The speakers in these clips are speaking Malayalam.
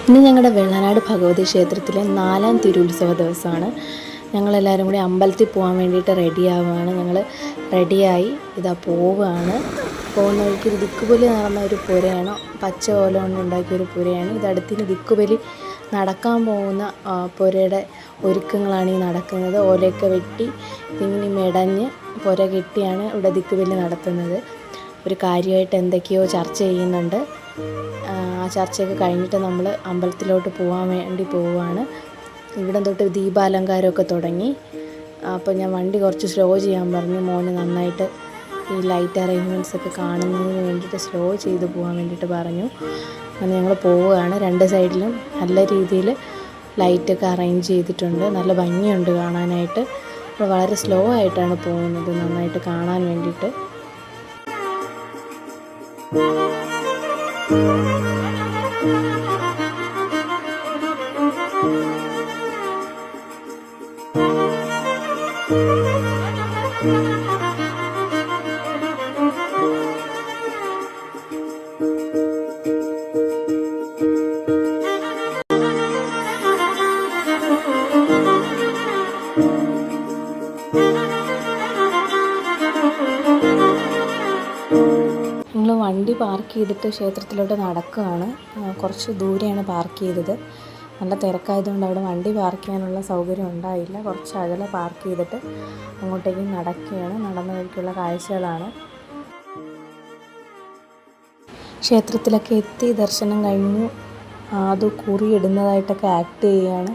ഇന്ന് ഞങ്ങളുടെ വെള്ളനാട് ഭഗവതി ക്ഷേത്രത്തിലെ 4ാം തിരുവുത്സവ ദിവസമാണ്. ഞങ്ങളെല്ലാവരും കൂടി അമ്പലത്തിൽ പോകാൻ വേണ്ടിയിട്ട് റെഡിയാവുകയാണ്. ഞങ്ങൾ റെഡിയായി ഇതാ പോവുകയാണ്. പോകുന്ന വഴിക്ക് ഒരു ദിക്കുബലി നടന്ന ഒരു പുരയാണ്, പച്ച ഓല കൊണ്ട് ഉണ്ടാക്കിയൊരു പുരയാണ്. ഇതടുത്തിന് ദിക്കുബലി നടക്കാൻ പോകുന്ന പുരയുടെ ഒരുക്കങ്ങളാണ് ഈ നടക്കുന്നത്. ഓലയൊക്കെ വെട്ടി ഇങ്ങനെ മെടഞ്ഞ് പുര കെട്ടിയാണ് ഇവിടെ ദിക്കുബലി നടത്തുന്നത്. ഒരു കാര്യമായിട്ട് എന്തൊക്കെയോ ചർച്ച ചെയ്യുന്നുണ്ട്. ആ ചർച്ചയൊക്കെ കഴിഞ്ഞിട്ട് നമ്മൾ അമ്പലത്തിലോട്ട് പോകാൻ വേണ്ടി പോവുകയാണ്. ഇവിടെ തൊട്ട് ദീപാലങ്കാരമൊക്കെ തുടങ്ങി. അപ്പോൾ ഞാൻ വണ്ടി കുറച്ച് സ്ലോ ചെയ്യാൻ പറഞ്ഞു. മോന് നന്നായിട്ട് ഈ ലൈറ്റ് അറേഞ്ച്മെൻറ്റ്സൊക്കെ കാണുന്നതിന് വേണ്ടിയിട്ട് സ്ലോ ചെയ്ത് പോകാൻ വേണ്ടിയിട്ട് പറഞ്ഞു. അങ്ങനെ ഞങ്ങൾ പോവുകയാണ്. 2 സൈഡിലും നല്ല രീതിയിൽ ലൈറ്റൊക്കെ അറേഞ്ച് ചെയ്തിട്ടുണ്ട്. നല്ല ഭംഗിയുണ്ട് കാണാനായിട്ട്. അപ്പോൾ വളരെ സ്ലോ ആയിട്ടാണ് പോകുന്നത്, നന്നായിട്ട് കാണാൻ വേണ്ടിയിട്ട്. ഞങ്ങൾ വണ്ടി പാർക്ക് ചെയ്തിട്ട് ക്ഷേത്രത്തിലോട്ട് നടക്കുകയാണ്. കുറച്ച് ദൂരെയാണ് പാർക്ക് ചെയ്തത്. നല്ല തിരക്കായതുകൊണ്ട് അവിടെ വണ്ടി പാർക്ക് ചെയ്യാനുള്ള സൗകര്യം ഉണ്ടായില്ല. കുറച്ച് അകലെ പാർക്ക് ചെയ്തിട്ട് അങ്ങോട്ടേക്ക് നടക്കുകയാണ്. നടന്ന വഴിക്കുള്ള കാഴ്ചകളാണ്. ക്ഷേത്രത്തിലൊക്കെ എത്തി ദർശനം കഴിഞ്ഞു. അത് കുറിയിടുന്നതായിട്ടൊക്കെ ആക്ട് ചെയ്യുകയാണ്.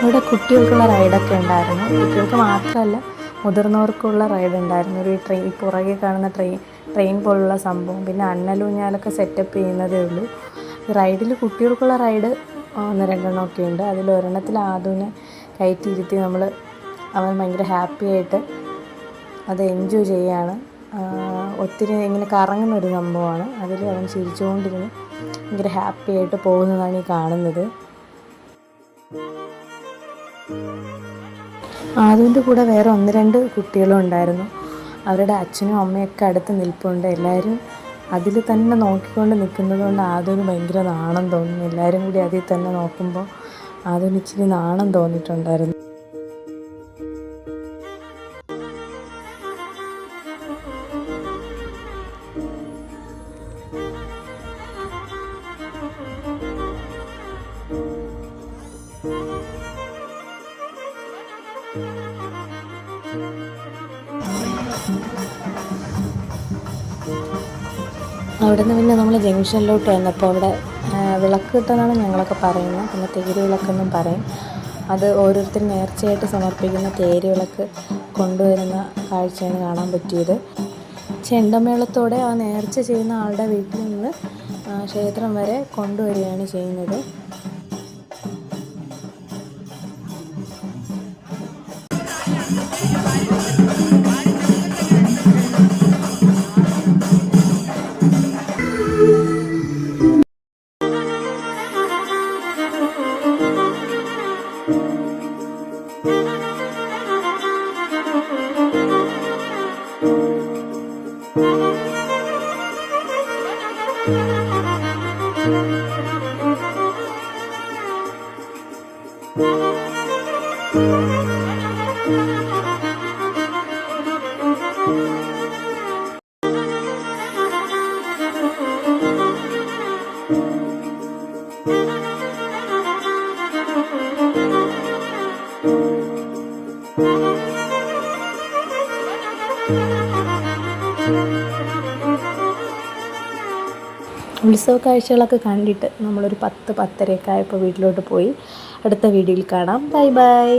ഇവിടെ കുട്ടികൾക്കുള്ള റൈഡൊക്കെ ഉണ്ടായിരുന്നു. കുട്ടികൾക്ക് മാത്രമല്ല മുതിർന്നവർക്കുള്ള റൈഡ് ഉണ്ടായിരുന്നു. ഒരു ട്രെയിൻ, പുറകെ കാണുന്ന ട്രെയിൻ പോലുള്ള സംഭവം, പിന്നെ അന്നലൂഞ്ഞാലൊക്കെ സെറ്റപ്പ് ചെയ്യുന്നതേ ഉള്ളൂ. റൈഡിൽ കുട്ടികൾക്കുള്ള റൈഡ് 1-2 ഉണ്ട്. അതിലൊരെണ്ണത്തിൽ ആദുവിനെ കയറ്റിയിരുത്തി അവൻ ഭയങ്കര ഹാപ്പി ആയിട്ട് അത് എൻജോയ് ചെയ്യുകയാണ്. ഒത്തിരി ഇങ്ങനെ കറങ്ങുന്നൊരു സംഭവമാണ്. അതിൽ അവൻ ചിരിച്ചുകൊണ്ടിരുന്ന് ഭയങ്കര ഹാപ്പി ആയിട്ട് പോകുന്നതാണ് ഈ കാണുന്നത്. ആദുവിൻ്റെ കൂടെ വേറെ 1-2 കുട്ടികളും ഉണ്ടായിരുന്നു. അവരുടെ അച്ഛനും അമ്മയൊക്കെ അടുത്ത് നിൽപ്പുണ്ട്. എല്ലാവരും അതിൽ തന്നെ നോക്കിക്കൊണ്ട് നിൽക്കുന്നത് കൊണ്ട് ആദുവിന് ഭയങ്കര നാണം തോന്നുന്നു. എല്ലാവരും കൂടി അതിൽ തന്നെ നോക്കുമ്പോൾ ആദുവിന് ഇച്ചിരി നാണം തോന്നിയിട്ടുണ്ടായിരുന്നു. അവിടെ നിന്ന് പിന്നെ നമ്മൾ ജംഗ്ഷനിലോട്ട് വന്നപ്പോൾ അവിടെ വിളക്ക് കിട്ടുമെന്നാണ് ഞങ്ങളൊക്കെ പറയുന്നത്. പിന്നെ തേര് വിളക്കെന്നും പറയും. അത് ഓരോരുത്തർ നേർച്ചയായിട്ട് സമർപ്പിക്കുന്ന തേര് വിളക്ക് കൊണ്ടുവരുന്ന കാഴ്ചയാണ് കാണാൻ പറ്റിയത്. ചെണ്ടമേളത്തോടെ ആ നേർച്ച ചെയ്യുന്ന ആളുടെ വീട്ടിൽ നിന്ന് ക്ഷേത്രം വരെ കൊണ്ടുവരികയാണ് ചെയ്യുന്നത്. ഉത്സവ കാഴ്ചകളൊക്കെ കണ്ടിട്ട് നമ്മളൊരു 10-10:30 ആയപ്പോൾ വീട്ടിലോട്ട് പോയി. അടുത്ത വീഡിയോയിൽ കാണാം. Bye bye.